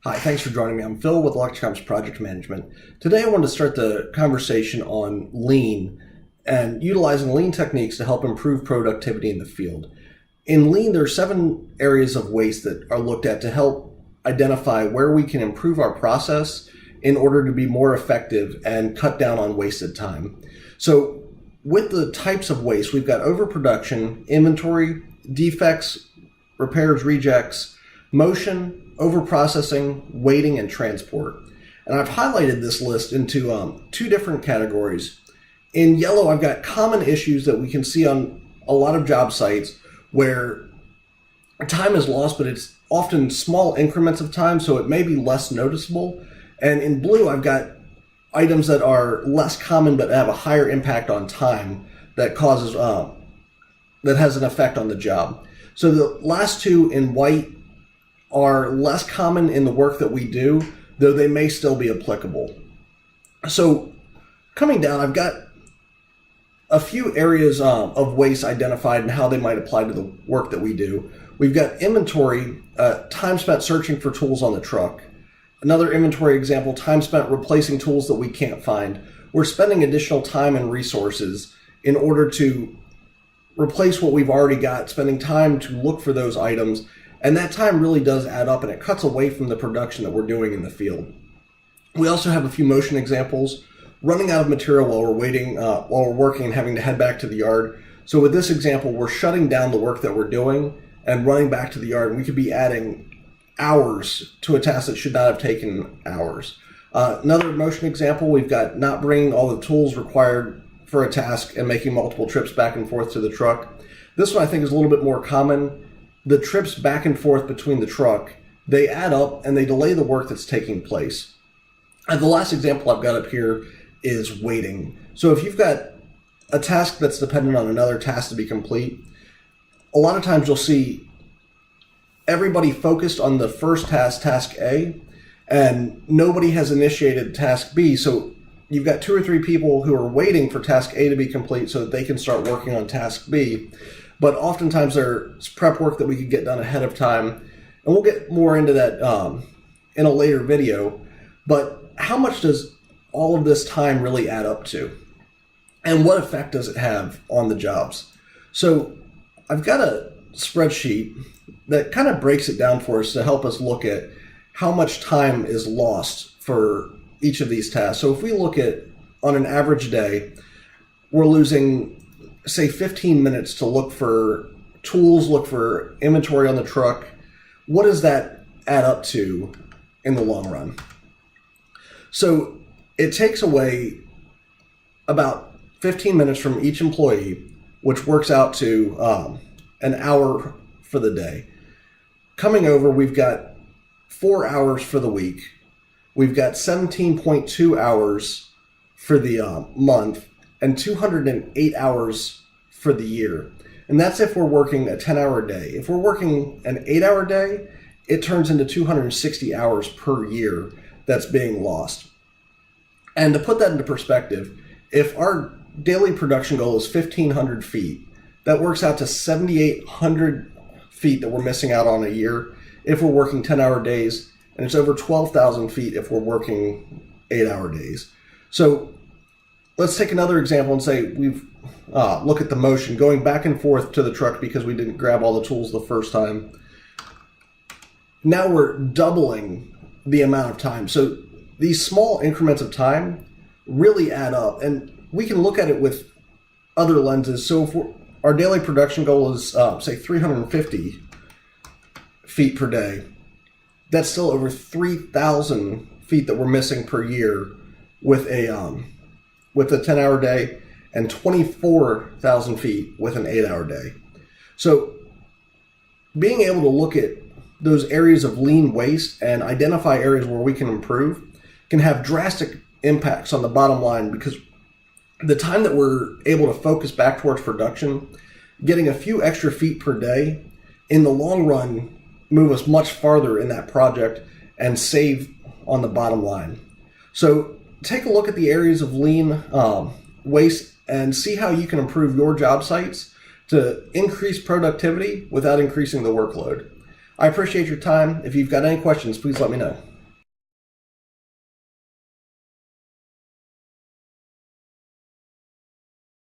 Hi, thanks for joining me. I'm Phil with Electrocom's Project Management. Today I wanted to start the conversation on Lean and utilizing Lean techniques to help improve productivity in the field. In Lean, there are 7 areas of waste that are looked at to help identify where we can improve our process in order to be more effective and cut down on wasted time. So with the types of waste, we've got overproduction, inventory, defects, repairs, rejects, motion, overprocessing, waiting, and transport. And I've highlighted this list into 2 different categories. In yellow, I've got common issues that we can see on a lot of job sites where time is lost, but it's often small increments of time, so it may be less noticeable. And in blue, I've got items that are less common but have a higher impact on time that causes that has an effect on the job. So the last 2 in white are less common in the work that we do, though they may still be applicable. So coming down, I've got a few areas of waste identified and how they might apply to the work that we do. We've got inventory, time spent searching for tools on the truck. Another inventory example, time spent replacing tools that we can't find. We're spending additional time and resources in order to replace what we've already got, spending time to look for those items. And that time really does add up, and it cuts away from the production that we're doing in the field. We also have a few motion examples, running out of material while we're waiting, while we're working and having to head back to the yard. So with this example, we're shutting down the work that we're doing and running back to the yard, and we could be adding hours to a task that should not have taken hours. Another motion example, we've got not bringing all the tools required for a task and making multiple trips back and forth to the truck. This one I think is a little bit more common. The trips back and forth between the truck, they add up and they delay the work that's taking place. And the last example I've got up here is waiting. So if you've got a task that's dependent on another task to be complete, a lot of times you'll see everybody focused on the first task, task A, and nobody has initiated task B. So you've got 2 or 3 people who are waiting for task A to be complete so that they can start working on task B. But oftentimes there's prep work that we could get done ahead of time. And we'll get more into that in a later video. But how much does all of this time really add up to? And what effect does it have on the jobs? So I've got a spreadsheet that kind of breaks it down for us to help us look at how much time is lost for each of these tasks. So if we look at, on an average day, we're losing, say, 15 minutes to look for tools, look for inventory on the truck. What does that add up to in the long run? So it takes away about 15 minutes from each employee, which works out to an hour for the day. Coming over, we've got 4 hours for the week. We've got 17.2 hours for the month and 208 hours for the year. And that's if we're working a 10-hour day. If we're working an 8-hour day, it turns into 260 hours per year that's being lost. And to put that into perspective, if our daily production goal is 1,500 feet, that works out to 7,800 feet that we're missing out on a year if we're working 10-hour days, and it's over 12,000 feet if we're working 8-hour days. So let's take another example and say we've look at the motion, going back and forth to the truck because we didn't grab all the tools the first time. Now we're doubling the amount of time. So these small increments of time really add up, and we can look at it with other lenses. So if our daily production goal is, say, 350 feet per day, that's still over 3,000 feet that we're missing per year with a 10-hour day, and 24,000 feet with an 8-hour day. So being able to look at those areas of lean waste and identify areas where we can improve can have drastic impacts on the bottom line, because the time that we're able to focus back towards production, getting a few extra feet per day, in the long run, move us much farther in that project and save on the bottom line. So take a look at the areas of lean waste and see how you can improve your job sites to increase productivity without increasing the workload. I appreciate your time. If you've got any questions, please let me know.